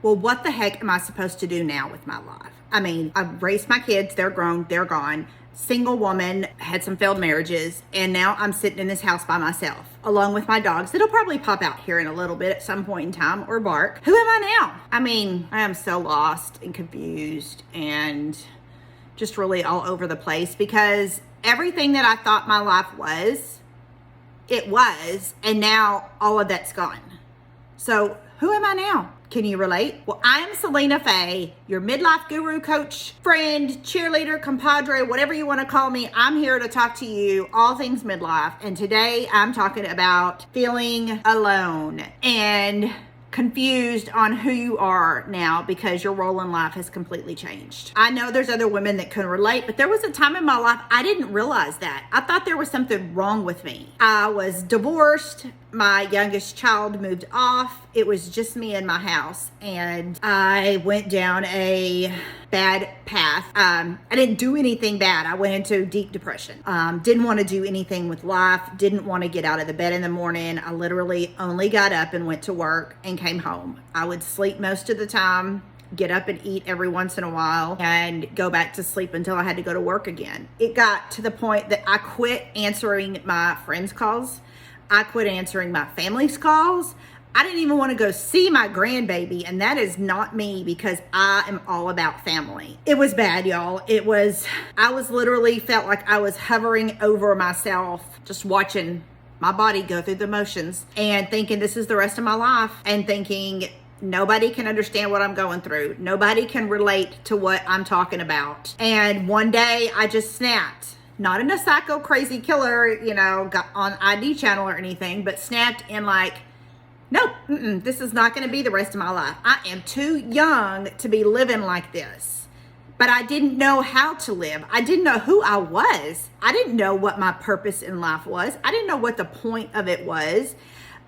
well, what the heck am I supposed to do now with my life? I mean, I've raised my kids, they're grown, they're gone. Single woman, had some failed marriages, and now I'm sitting in this house by myself, along with my dogs that'll probably pop out here in a little bit at some point in time or bark. Who am I now? I mean, I am so lost and confused and just really all over the place, because everything that I thought my life was, it was, and now all of that's gone. So who am I now? Can you relate? Well, I'm Selena Faye, your midlife guru, coach, friend, cheerleader, compadre, whatever you want to call me. I'm here to talk to you all things midlife. And today I'm talking about feeling alone and confused on who you are now, because your role in life has completely changed. I know there's other women that can relate, but there was a time in my life I didn't realize that. I thought there was something wrong with me. I was divorced. My youngest child moved off. It was just me in my house, and I went down a bad path. I didn't do anything bad. I went into deep depression. Didn't want to do anything with life. Didn't want to get out of the bed in the morning. I literally only got up and went to work and came home. I would sleep most of the time, get up and eat every once in a while, and go back to sleep until I had to go to work again. It got to the point that I quit answering my friends' calls. I quit answering my family's calls. I didn't even want to go see my grandbaby, and that is not me, because I am all about family. It was bad, y'all. I was literally felt like I was hovering over myself, just watching my body go through the motions and thinking this is the rest of my life, and thinking nobody can understand what I'm going through. Nobody can relate to what I'm talking about. And one day I just snapped. Not in a psycho crazy killer, got on ID channel or anything, but snapped and like, nope, this is not going to be the rest of my life. I am too young to be living like this. But I didn't know how to live. I didn't know who I was. I didn't know what my purpose in life was. I didn't know what the point of it was.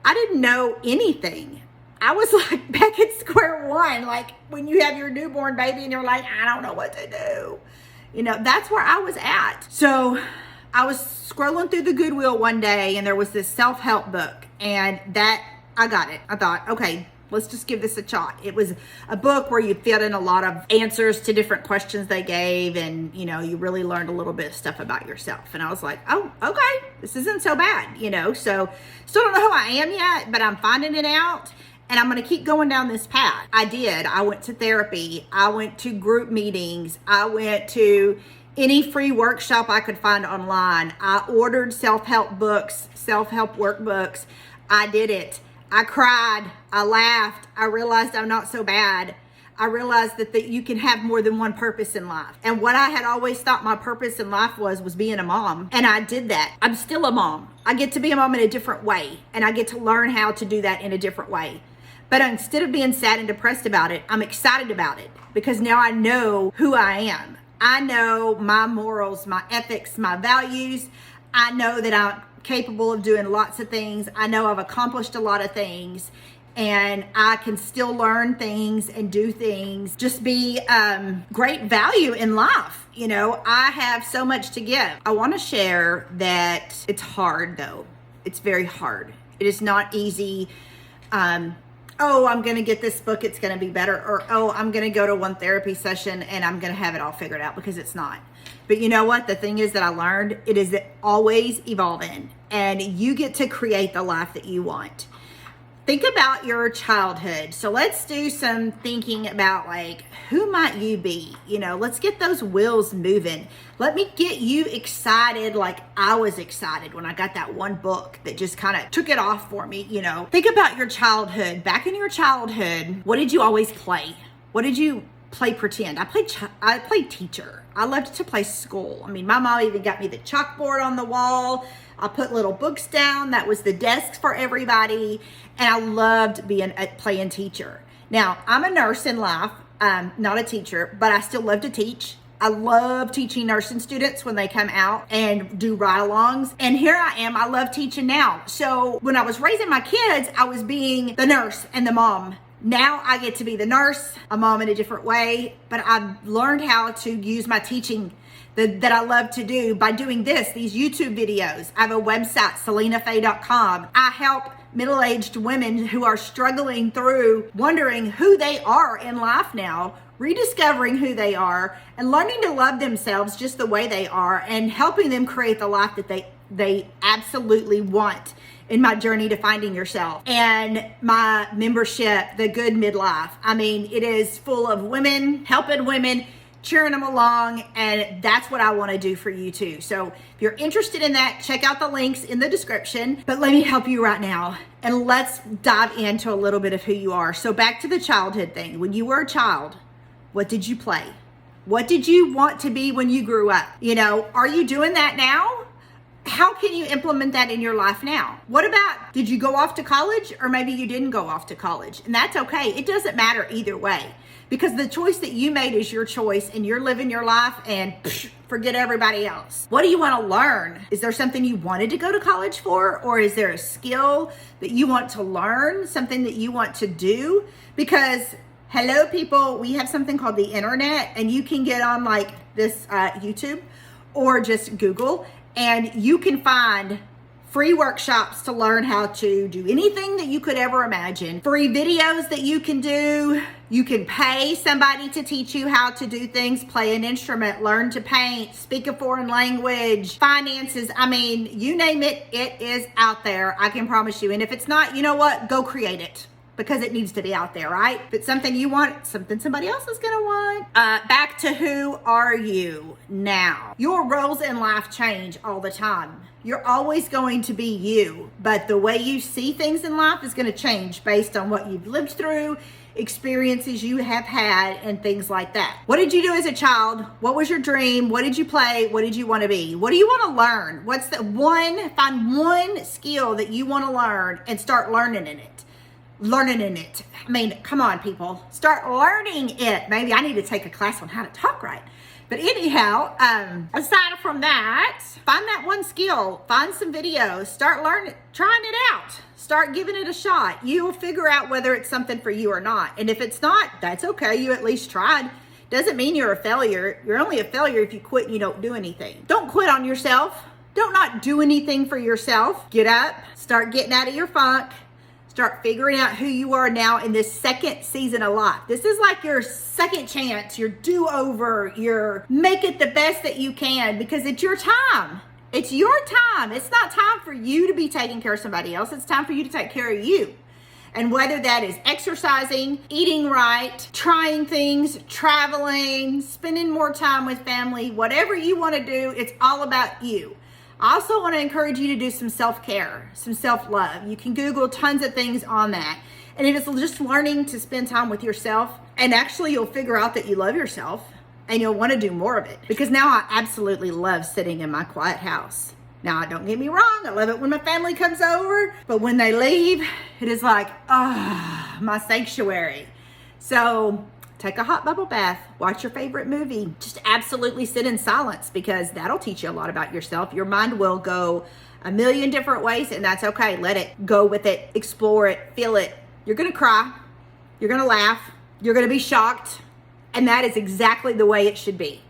I didn't know anything. I was like back at square one, like when you have your newborn baby and you're like, I don't know what to do. That's where I was at. So I was scrolling through the Goodwill one day, and there was this self-help book, and that I got it. I thought, okay, let's just give this a shot. It was a book where you filled in a lot of answers to different questions they gave, and you really learned a little bit of stuff about yourself. And I was like, oh, okay, this isn't so bad, so still don't know who I am yet, but I'm finding it out. And I'm going to keep going down this path. I did. I went to therapy. I went to group meetings. I went to any free workshop I could find online. I ordered self-help books, self-help workbooks. I did it. I cried. I laughed. I realized I'm not so bad. I realized that you can have more than one purpose in life. And what I had always thought my purpose in life was being a mom. And I did that. I'm still a mom. I get to be a mom in a different way. And I get to learn how to do that in a different way. But instead of being sad and depressed about it, I'm excited about it, because now I know who I am. I know my morals, my ethics, my values. I know that I'm capable of doing lots of things. I know I've accomplished a lot of things, and I can still learn things and do things, just be great value in life. I have so much to give. I want to share that it's hard, though. It's very hard. It is not easy. Oh, I'm going to get this book, it's going to be better. Or, oh, I'm going to go to one therapy session and I'm going to have it all figured out, because it's not. But you know what? The thing is that I learned, it is always evolving, and you get to create the life that you want. Think about your childhood. So let's do some thinking about, like, who might you be? Let's get those wheels moving. Let me get you excited like I was excited when I got that one book that just kind of took it off for me. Think about your childhood. Back in your childhood, what did you always play? What did you play pretend? I played teacher. I loved to play school. I mean, my mom even got me the chalkboard on the wall. I put little books down. That was the desks for everybody. And I loved playing teacher. Now, I'm a nurse in life, not a teacher, but I still love to teach. I love teaching nursing students when they come out and do ride-alongs. And here I am, I love teaching now. So when I was raising my kids, I was being the nurse and the mom Now I get to be the nurse, a mom in a different way, but I've learned how to use my teaching that I love to do by doing these YouTube videos. I have a website, selenafay.com. I help middle-aged women who are struggling through wondering who they are in life now, rediscovering who they are, and learning to love themselves just the way they are, and helping them create the life that they absolutely want in my journey to finding yourself. And my membership, The Good Midlife, I mean, it is full of women, helping women, cheering them along, and that's what I want to do for you too. So if you're interested in that, check out the links in the description. But let me help you right now, and let's dive into a little bit of who you are. So back to the childhood thing. When you were a child, what did you play? What did you want to be when you grew up? You know, are you doing that now? How can you implement that in your life now? What about, did you go off to college, or maybe you didn't go off to college? And that's okay. It doesn't matter either way, because the choice that you made is your choice, and you're living your life, and forget everybody else. What do you want to learn? Is there something you wanted to go to college for? Or is there a skill that you want to learn, something that you want to do? Because hello people, we have something called the internet, and you can get on like this YouTube or just Google, and you can find free workshops to learn how to do anything that you could ever imagine. Free videos that you can do. You can pay somebody to teach you how to do things, play an instrument, learn to paint, speak a foreign language, finances. I mean, you name it, it is out there. I can promise you. And if it's not, you know what? Go create it, because it needs to be out there, right? If it's something you want, something somebody else is gonna want. Back to who are you now? Your roles in life change all the time. You're always going to be you, but the way you see things in life is gonna change based on what you've lived through, experiences you have had, and things like that. What did you do as a child? What was your dream? What did you play? What did you want to be? What do you want to learn? What's the one, find one skill that you want to learn and start learning in it. I mean, come on, people. Start learning it. Maybe I need to take a class on how to talk right. But anyhow, aside from that, find that one skill. Find some videos. Start learning, trying it out. Start giving it a shot. You'll figure out whether it's something for you or not. And if it's not, that's okay. You at least tried. Doesn't mean you're a failure. You're only a failure if you quit and you don't do anything. Don't quit on yourself. Don't not do anything for yourself. Get up. Start getting out of your funk. Start figuring out who you are now in this second season of life. This is like your second chance, your do-over, your make it the best that you can, because it's your time. It's your time. It's not time for you to be taking care of somebody else. It's time for you to take care of you. And whether that is exercising, eating right, trying things, traveling, spending more time with family, whatever you want to do, it's all about you. I also want to encourage you to do some self-care, some self-love. You can Google tons of things on that. And it is just learning to spend time with yourself. And actually, you'll figure out that you love yourself and you'll want to do more of it. Because now I absolutely love sitting in my quiet house. Now, don't get me wrong. I love it when my family comes over. But when they leave, it is like, my sanctuary. So take a hot bubble bath, watch your favorite movie, just absolutely sit in silence, because that'll teach you a lot about yourself. Your mind will go a million different ways, and that's okay. Let it go with it, explore it, feel it. You're gonna cry, you're gonna laugh, you're gonna be shocked, and that is exactly the way it should be,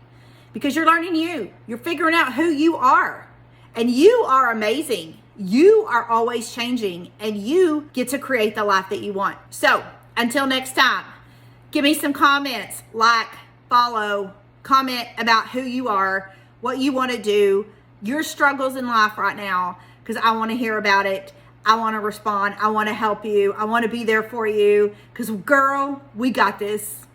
because you're learning you. You're figuring out who you are, and you are amazing. You are always changing, and you get to create the life that you want. So until next time, give me some comments, like, follow, comment about who you are, what you want to do, your struggles in life right now, because I want to hear about it. I want to respond. I want to help you. I want to be there for you, because girl, we got this.